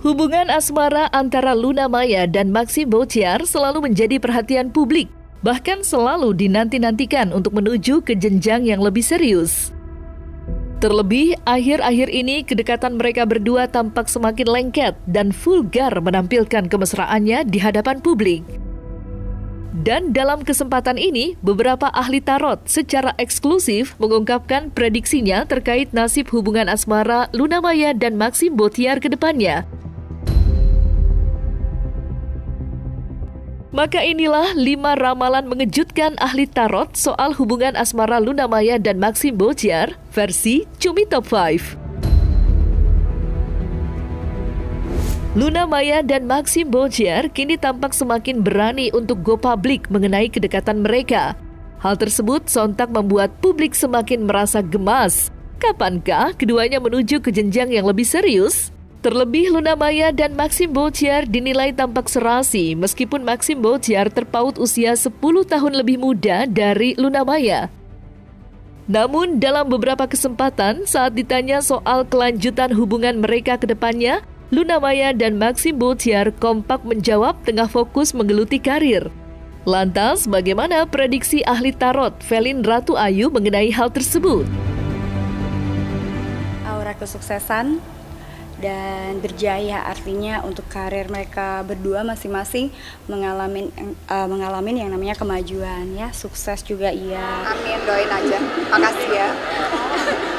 Hubungan asmara antara Luna Maya dan Maxim Botiar selalu menjadi perhatian publik, bahkan selalu dinanti-nantikan untuk menuju ke jenjang yang lebih serius. Terlebih, akhir-akhir ini kedekatan mereka berdua tampak semakin lengket dan vulgar menampilkan kemesraannya di hadapan publik. Dan dalam kesempatan ini, beberapa ahli tarot secara eksklusif mengungkapkan prediksinya terkait nasib hubungan asmara Luna Maya dan Maxim Botiar ke depannya. Maka inilah 5 ramalan mengejutkan ahli tarot soal hubungan asmara Luna Maya dan Maxim Botiar versi Cumi Top 5. Luna Maya dan Maxim Botiar kini tampak semakin berani untuk go public mengenai kedekatan mereka. Hal tersebut sontak membuat publik semakin merasa gemas. Kapankah keduanya menuju ke jenjang yang lebih serius? Terlebih Luna Maya dan Maxim Botiar dinilai tampak serasi meskipun Maxim Botiar terpaut usia 10 tahun lebih muda dari Luna Maya. Namun dalam beberapa kesempatan saat ditanya soal kelanjutan hubungan mereka ke depannya, Luna Maya dan Maxim Botiar kompak menjawab tengah fokus menggeluti karir. Lantas bagaimana prediksi ahli tarot Velin Ratu Ayu mengenai hal tersebut? Aura kesuksesan dan berjaya, artinya untuk karir mereka berdua masing-masing mengalami yang namanya kemajuan ya, sukses juga iya. Amin, doain aja. Makasih ya.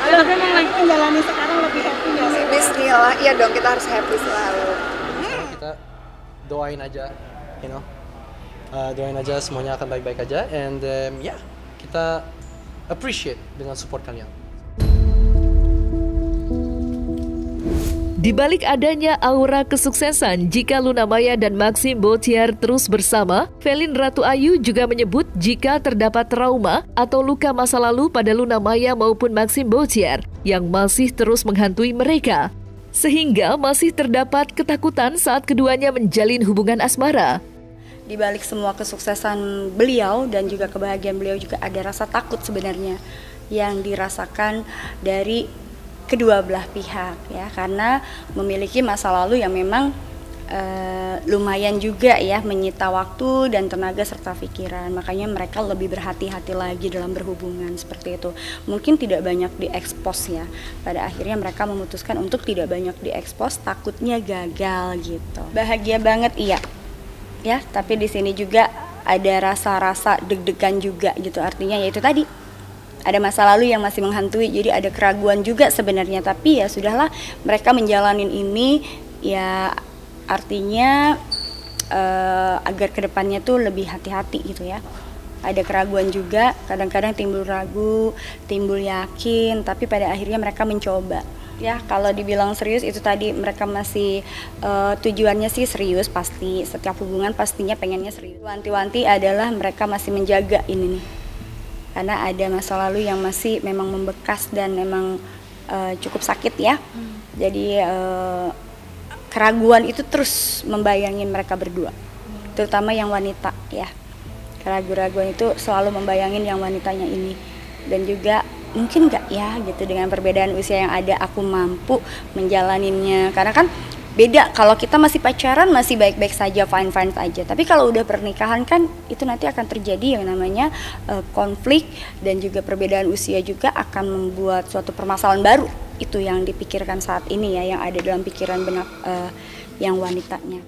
Tapi memang lagi menjalani sekarang lebih happy ya? Bismillah, iya dong, kita harus happy selalu. Kita doain aja, doain aja semuanya akan baik-baik aja, and kita appreciate dengan support kalian. Di balik adanya aura kesuksesan jika Luna Maya dan Maxim Botiar terus bersama, Velin Ratu Ayu juga menyebut jika terdapat trauma atau luka masa lalu pada Luna Maya maupun Maxim Botiar yang masih terus menghantui mereka. Sehingga masih terdapat ketakutan saat keduanya menjalin hubungan asmara. Di balik semua kesuksesan beliau dan juga kebahagiaan beliau juga ada rasa takut sebenarnya yang dirasakan dari kedua belah pihak ya, karena memiliki masa lalu yang memang lumayan juga ya menyita waktu dan tenaga serta pikiran. Makanya mereka lebih berhati-hati lagi dalam berhubungan seperti itu. Mungkin tidak banyak diekspos ya. Pada akhirnya mereka memutuskan untuk tidak banyak diekspos, takutnya gagal gitu. Bahagia banget iya. Ya, tapi di sini juga ada rasa-rasa deg-degan juga gitu. Artinya yaitu tadi ada masa lalu yang masih menghantui, jadi ada keraguan juga sebenarnya. Tapi ya sudahlah, mereka menjalanin ini ya, artinya agar kedepannya tuh lebih hati-hati gitu ya. Ada keraguan juga, kadang-kadang timbul ragu, timbul yakin, tapi pada akhirnya mereka mencoba. Ya, kalau dibilang serius itu tadi mereka masih tujuannya sih serius pasti. Setiap hubungan pastinya pengennya serius. Wanti-wanti adalah mereka masih menjaga ini nih. Karena ada masa lalu yang masih memang membekas dan memang cukup sakit ya. Jadi keraguan itu terus membayangin mereka berdua, terutama yang wanita ya. Keraguan itu selalu membayangin yang wanitanya ini. Dan juga mungkin nggak ya gitu dengan perbedaan usia yang ada aku mampu menjalaninnya. Karena kan beda kalau kita masih pacaran masih baik-baik saja, fine-fine saja. Tapi kalau udah pernikahan kan itu nanti akan terjadi yang namanya konflik dan juga perbedaan usia juga akan membuat suatu permasalahan baru. Itu yang dipikirkan saat ini ya, yang ada dalam pikiran benak yang wanitanya.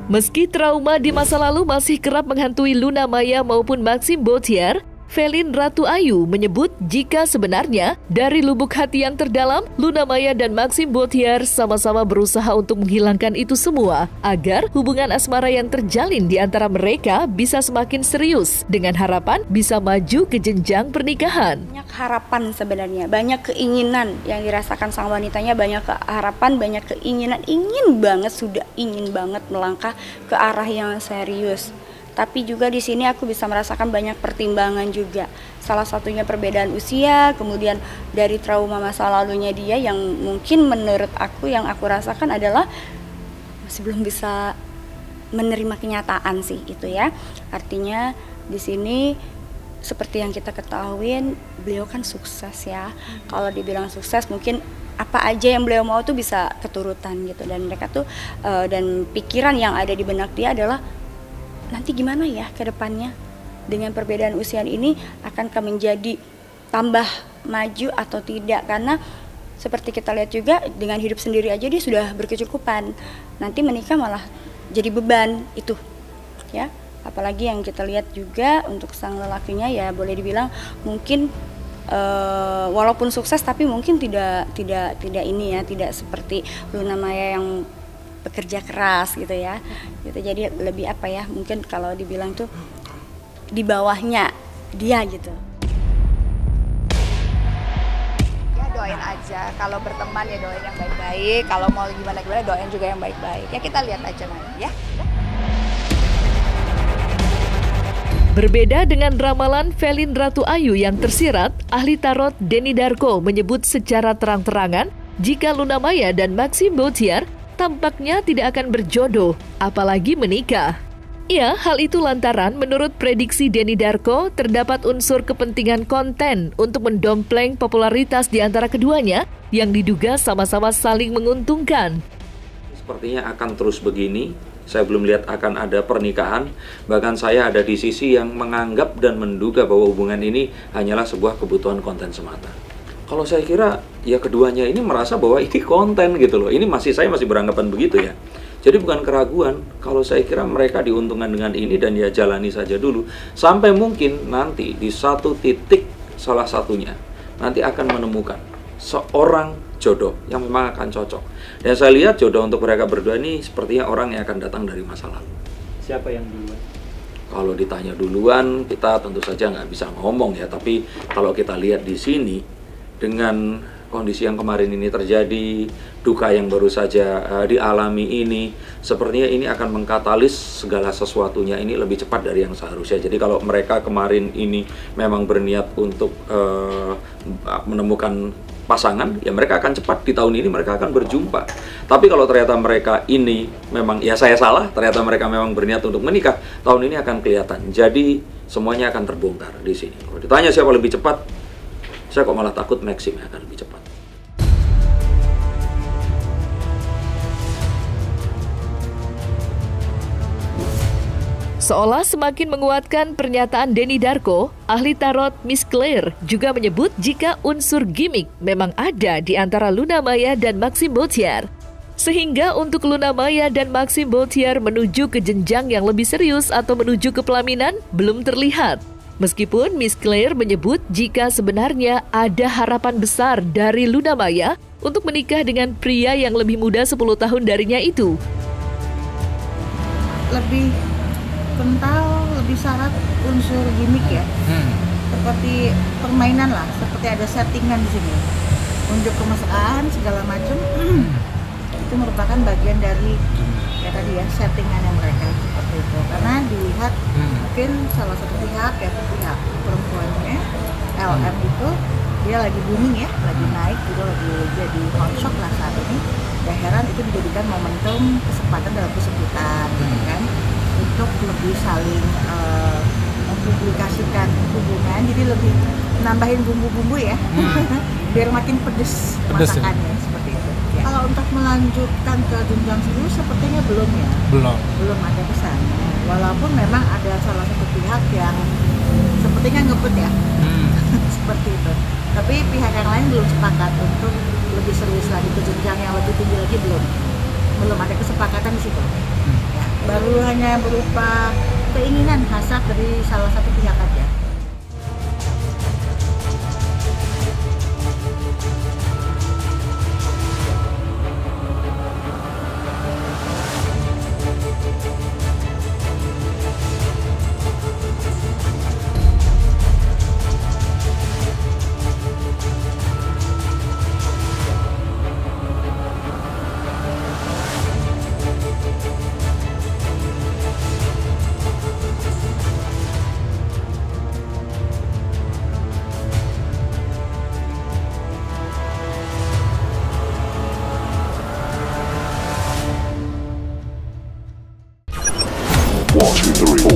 Meski trauma di masa lalu masih kerap menghantui Luna Maya maupun Maxim Botiar, Velin Ratu Ayu menyebut jika sebenarnya dari lubuk hati yang terdalam, Luna Maya dan Maxim Botiar sama-sama berusaha untuk menghilangkan itu semua agar hubungan asmara yang terjalin di antara mereka bisa semakin serius dengan harapan bisa maju ke jenjang pernikahan. Banyak harapan sebenarnya, banyak keinginan yang dirasakan sang wanitanya, banyak harapan, banyak keinginan, ingin banget melangkah ke arah yang serius. Tapi juga di sini aku bisa merasakan banyak pertimbangan juga. Salah satunya perbedaan usia, kemudian dari trauma masa lalunya dia yang mungkin menurut aku yang aku rasakan adalah masih belum bisa menerima kenyataan sih itu ya. Artinya di sini seperti yang kita ketahui, beliau kan sukses ya. Kalau dibilang sukses mungkin apa aja yang beliau mau tuh bisa keturutan gitu, dan mereka tuh dan pikiran yang ada di benak dia adalah nanti gimana ya ke depannya dengan perbedaan usia ini, akankah menjadi tambah maju atau tidak, karena seperti kita lihat juga dengan hidup sendiri aja dia sudah berkecukupan, nanti menikah malah jadi beban itu ya. Apalagi yang kita lihat juga untuk sang lelakinya ya boleh dibilang mungkin walaupun sukses tapi mungkin tidak ini ya, tidak seperti Luna Maya yang bekerja keras gitu ya. Gitu, jadi lebih apa ya, mungkin kalau dibilang tuh di bawahnya dia gitu. Ya doain aja, kalau berteman ya doain yang baik-baik, kalau mau gimana-gimana doain juga yang baik-baik. Ya kita lihat aja nanti ya. Berbeda dengan ramalan Velin Ratu Ayu yang tersirat, ahli tarot Denny Darko menyebut secara terang-terangan jika Luna Maya dan Maxim Bautier tampaknya tidak akan berjodoh, apalagi menikah. Ya, hal itu lantaran menurut prediksi Denny Darko terdapat unsur kepentingan konten untuk mendompleng popularitas di antara keduanya yang diduga sama-sama saling menguntungkan. Sepertinya akan terus begini. Saya belum lihat akan ada pernikahan. Bahkan saya ada di sisi yang menganggap dan menduga bahwa hubungan ini hanyalah sebuah kebutuhan konten semata. Kalau saya kira ya keduanya ini merasa bahwa ini konten gitu loh. Ini saya masih beranggapan begitu ya. Jadi bukan keraguan. Kalau saya kira mereka diuntungkan dengan ini dan ya jalani saja dulu. Sampai mungkin nanti di satu titik salah satunya nanti akan menemukan seorang jodoh yang memang akan cocok. Dan saya lihat jodoh untuk mereka berdua ini sepertinya orang yang akan datang dari masa lalu. Siapa yang duluan? Kalau ditanya duluan, kita tentu saja nggak bisa ngomong ya. Tapi kalau kita lihat di sini, dengan kondisi yang kemarin ini terjadi, duka yang baru saja dialami ini, sepertinya ini akan mengkatalis segala sesuatunya ini lebih cepat dari yang seharusnya. Jadi kalau mereka kemarin ini memang berniat untuk menemukan pasangan, ya mereka akan cepat di tahun ini mereka akan berjumpa. Tapi kalau ternyata mereka ini memang, ya saya salah, ternyata mereka memang berniat untuk menikah, tahun ini akan kelihatan. Jadi semuanya akan terbongkar di sini. Kalau ditanya siapa lebih cepat, saya kok malah takut Maxim akan lebih cepat. Seolah semakin menguatkan pernyataan Denny Darko, ahli tarot Miss Claire juga menyebut jika unsur gimmick memang ada di antara Luna Maya dan Maxim Bautier. Sehingga untuk Luna Maya dan Maxim Bautier menuju ke jenjang yang lebih serius atau menuju ke pelaminan belum terlihat. Meskipun Miss Claire menyebut jika sebenarnya ada harapan besar dari Luna Maya untuk menikah dengan pria yang lebih muda 10 tahun darinya itu. Lebih kental, lebih syarat unsur gimmick ya. Seperti permainan lah, seperti ada settingan di sini. Unjuk kemesraan segala macam. Itu merupakan bagian dari ya tadi ya settingannya mereka seperti itu. Karena dilihat mungkin salah satu pihak ya pihak perempuannya LM itu dia lagi booming ya, lagi naik gitu, lagi jadi hot shot lah saat ini. Gak heran itu dijadikan momentum kesempatan dalam kesempitan gitu kan, untuk lebih saling mempublikasikan hubungan, jadi lebih nambahin bumbu-bumbu ya, biar makin pedes masakannya seperti itu. Ya. Kalau untuk melanjutkan ke jenjang serius sepertinya belum ya. Belum ada kesannya. Walaupun memang ada salah satu pihak yang sepertinya ngebut ya, seperti itu. Tapi pihak yang lain belum sepakat untuk lebih serius lagi ke jenjang yang lebih tinggi lagi, belum ada kesepakatan di situ. Ya, baru hanya berupa keinginan hasrat dari salah satu pihak aja. One, two, three.